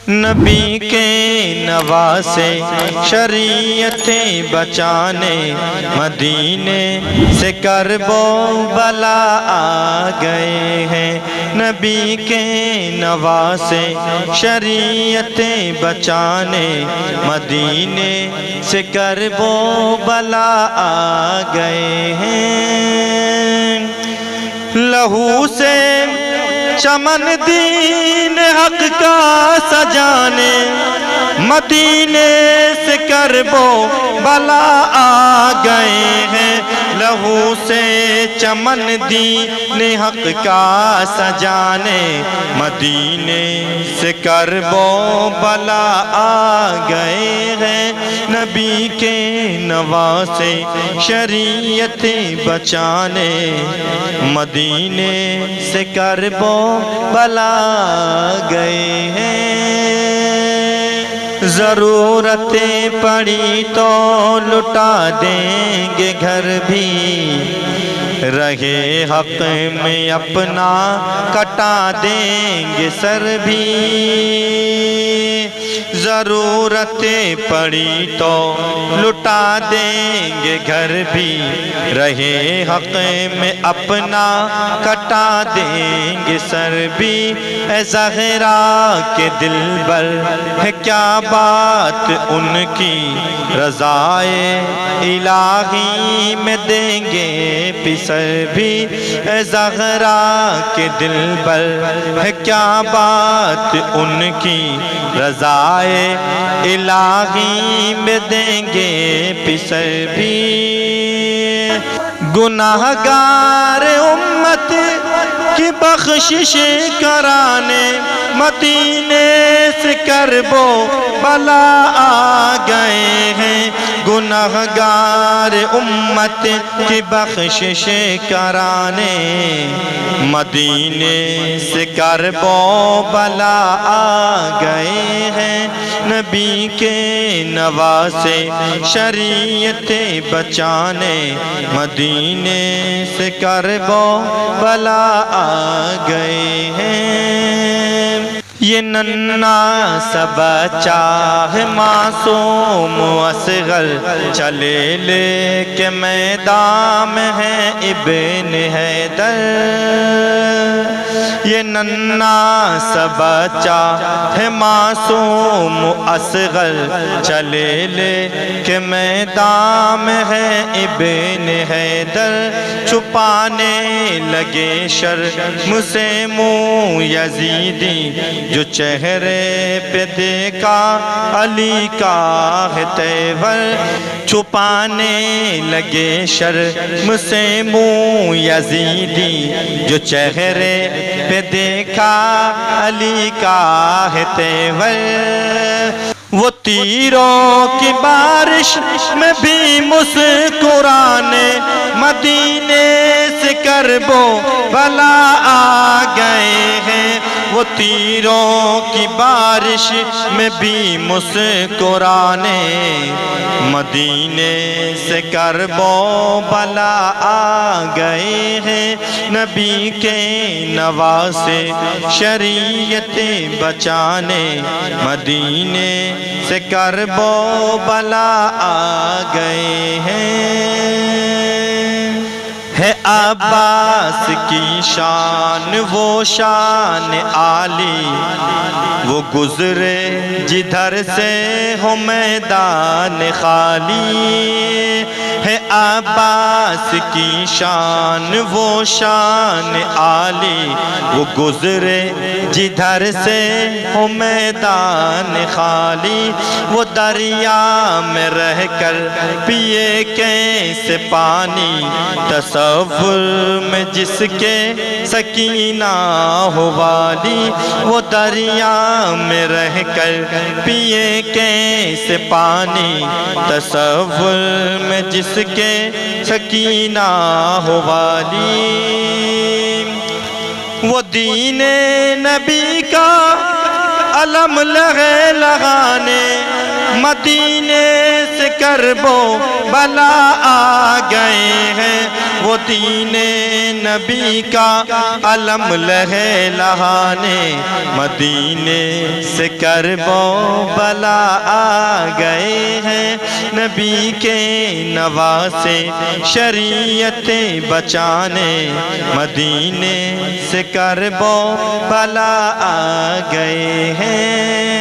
نبی کے نواسے شریعتیں بچانے مدینے سے کرب و بلا آ گئے ہیں۔ نبی کے نواسے شریعتیں بچانے مدینے سے کرب و بلا آ گئے ہیں۔ لہو سے چمن دین حق کا سجانے مدینے سے کرب و بلا آ گئے ہیں۔ لہو سے چمن دین حق کا سجانے مدینے سے کرب و بلا آ گئے ہیں۔ نبی کے نواسے شریعتیں بچانے مدینے سے کرب و بلا گئے ہیں۔ ضرورتیں پڑی تو لٹا دیں گے گھر بھی، رہے حق میں اپنا کٹا دیں گے سر بھی۔ ضرورتیں پڑی تو لٹا دیں گے گھر بھی، رہے حق میں اپنا کٹا دیں گے سر بھی۔ اے زہرا کے دلبر ہے کیا بات ان کی، رضائے الہی میں دیں گے پسر بھی۔ اے زہرا کے دلبر ہے کیا بات ان کی، رضائے الہی میں دیں گے پسر بھی۔ گناہگار امت کی بخشش کرانے مدینے سے کرب و بلا آ گئے ہیں۔ گناہگار امت کی بخشش کرانے مدینے سے کرب و بلا آ گئے ہیں۔ نبی کے نواسے شریعتیں بچانے مدینے سے کرب و بلا آ گئے ہیں۔ یہ ننھا سا بچہ ہے معصوم اصغر، چلے لے کے میدان میں ہے ابن حیدر۔ یہ ننھا سا بچہ ہے معصوم اصغر، چلے لے کے میدان میں ہے ابن حیدر۔ چھپانے لگے شرم سے منہ یزیدی، جو چہرے پہ دیکھا علی کا ہے تیور۔ چھپانے لگے شرم سے منہ یزیدی، جو چہرے پہ دیکھا علی کا ہے تیور۔ وہ تیروں کی بارش میں بھی مسکرانے مدینے سے کرب و بلا آ گئے ہیں۔ وہ تیروں کی بارش میں بھی مسکرانے مدینے سے کرب و بلا آ گئے ہیں۔ نبی کے نواسے شریعتیں بچانے مدینے سے کرب و بلا آ گئے ہیں۔ ہے عباس کی شان وہ شان عالی، وہ گزرے جدھر سے ہو میدان خالی۔ ہے عباس کی شان وہ شان عالی، وہ گزرے جدھر سے ہو میدان خالی۔ وہ دریا میں رہ کر پیے کیسے پانی، تصور میں جس کے سکینہ ہو والی۔ وہ دریا میں رہ کر پیے کیسے پانی، تصور میں جس کے سکینہ ہو والی۔ وہ دین نبی کا علم لگے لگانے مدینے سے کرب و بلا آ گئے ہیں، وہ دین نبی کا علم لہے لہانے مدینے سے کرب و بلا آ گئے ہیں، نبی کے نواسے شریعت بچانے مدینے سے کرب و بلا آ گئے ہیں۔